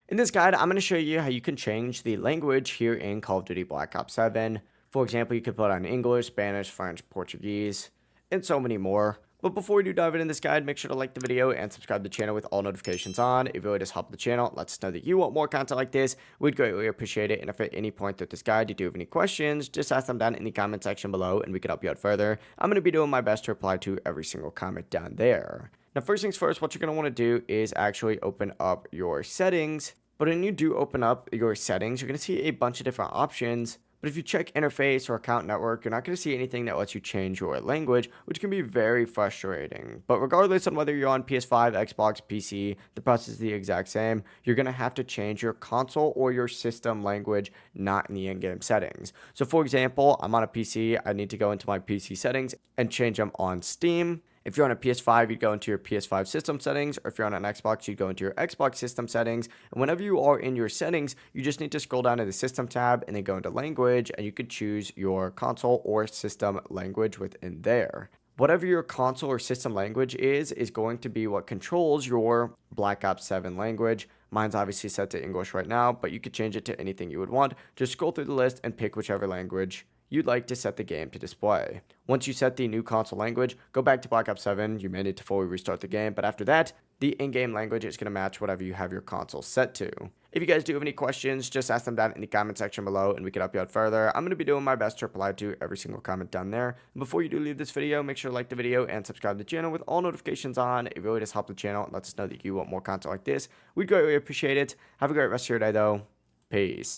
In this guide, I'm going to show you how you can change the language here in Call of Duty Black Ops 7. For example, you could put on English, Spanish, French, Portuguese, and so many more. But before we do dive into this guide, make sure to like the video and subscribe to the channel with all notifications on. If you really just help the channel, let us know that you want more content like this. We'd greatly appreciate it. And if at any point through this guide you do have any questions, just ask them down in the comment section below and we can help you out further. I'm going to be doing my best to reply to every single comment down there. Now, first things first, what you're going to want to do is actually open up your settings. But when you do open up your settings, you're going to see a bunch of different options. But if you check interface or account network, you're not going to see anything that lets you change your language, which can be very frustrating. But regardless on whether you're on PS5, Xbox, PC, the process is the exact same. You're going to have to change your console or your system language, not in the in-game settings. So for example, I'm on a PC. I need to go into my PC settings and change them on Steam. If you're on a PS5, you'd go into your PS5 system settings, or if you're on an Xbox, you'd go into your Xbox system settings. And whenever you are in your settings, you just need to scroll down to the system tab and then go into language, and you could choose your console or system language within there. Whatever your console or system language is going to be what controls your Black Ops 7 language. Mine's obviously set to English right now, but you could change it to anything you would want. Just scroll through the list and pick whichever language you'd like to set the game to display. Once you set the new console language, go back to Black Ops 7. You may need to fully restart the game, but after that, the in-game language is going to match whatever you have your console set to. If you guys do have any questions, just ask them down in the comment section below and we can help you out further. I'm going to be doing my best to reply to every single comment down there. And before you do leave this video, make sure to like the video and subscribe to the channel with all notifications on. It really does help the channel and lets us know that you want more content like this. We'd greatly appreciate it. Have a great rest of your day though. Peace.